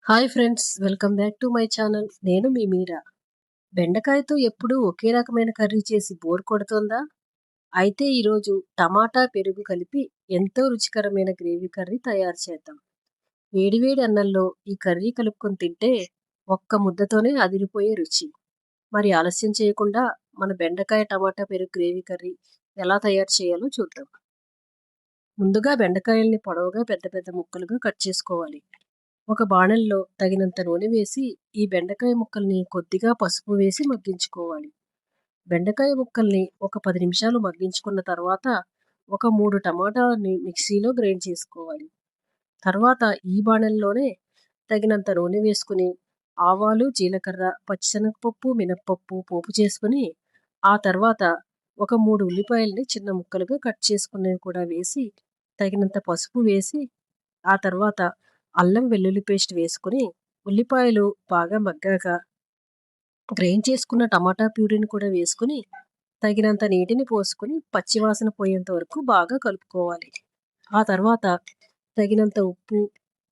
Hi friends, welcome back to my channel. నేను మీ మీరా. బెండకాయతో ఎప్పుడూ ఒకే రకమైన కర్రీ చేసి బోర్ కొడుతుందా? అయితే ఈరోజు టమాటా పెరుగు కలిపి ఎంతో రుచికరమైన గ్రేవీ కర్రీ తయారు చేద్దాం. వేడివేడి అన్నంలో ఈ కర్రీ కలుపుకొని తింటే ఒక్క ముద్దతోనే అదిరిపోయే రుచి. మరి ఆలస్యం చేయకుండా మన బెండకాయ టమాటా పెరుగు గ్రేవీ కర్రీ ఎలా తయారు చేయాలో చూద్దాం. ముందుగా బెండకాయల్ని పొడవుగా పెద్ద పెద్ద ముక్కలుగా కట్ చేసుకోవాలి. ఒక బాణలిలో తగినంత నూనె వేసి ఈ బెండకాయ ముక్కల్ని కొద్దిగా పసుపు వేసి మగ్గించుకోవాలి. బెండకాయ ముక్కల్ని ఒక 10 నిమిషాలు మగ్గించుకున్న తర్వాత ఒక 3 టమాటాలని మిక్సీలో గ్రైండ్ చేసుకోవాలి. తర్వాత ఈ బాణలిలోనే తగినంత నూనె వేసుకుని ఆవాలు, జీలకర్ర, పచ్చిశనగపప్పు, మినప్పప్పు పోపు చేసుకుని ఆ తర్వాత ఒక 3 ఉల్లిపాయల్ని చిన్న ముక్కలుగా కట్ చేసుకున్నవి కూడా వేసి తగినంత పసుపు వేసి ఆ తర్వాత అల్లం వెల్లుల్లి పేస్ట్ వేసుకుని ఉల్లిపాయలు బాగా మగ్గాక గ్రైండ్ చేసుకున్న టమాటా ప్యూరీని కూడా వేసుకుని తగినంత నీటిని పోసుకుని పచ్చివాసన పోయేంత వరకు బాగా కలుపుకోవాలి. ఆ తర్వాత తగినంత ఉప్పు,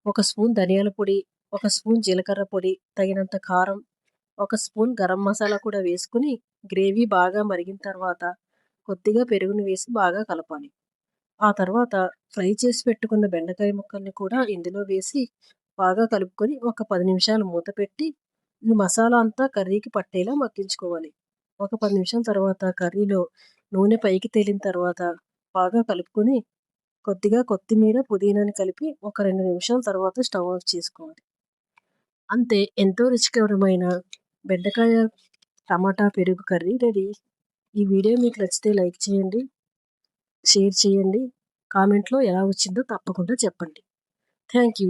1 స్పూన్ ధనియాల పొడి, 1 స్పూన్ జీలకర్ర పొడి, తగినంత కారం, 1 స్పూన్ గరం మసాలా కూడా వేసుకుని గ్రేవీ బాగా మరిగిన తర్వాత కొద్దిగా పెరుగుని వేసి బాగా కలపాలి. ఆ తర్వాత ఫ్రై చేసి పెట్టుకున్న బెండకాయ ముక్కల్ని కూడా ఇందులో వేసి బాగా కలుపుకొని ఒక 10 నిమిషాలు మూత పెట్టి ఈ మసాలా అంతా కర్రీకి పట్టేలా మగ్గించుకోవాలి. ఒక 10 నిమిషాల తర్వాత కర్రీలో నూనె పైకి తేలిన తర్వాత బాగా కలుపుకొని కొద్దిగా కొత్తిమీర, పుదీనాని కలిపి ఒక 2 నిమిషాల తర్వాత స్టవ్ ఆఫ్ చేసుకోవాలి. అంతే, ఎంతో రుచికరమైన బెండకాయ టమాటా పెరుగు కర్రీ రెడీ. ఈ వీడియో మీకు నచ్చితే లైక్ చేయండి, షేర్ చేయండి, కామెంట్లో ఎలా వచ్చిందో తప్పకుండా చెప్పండి. Thank you.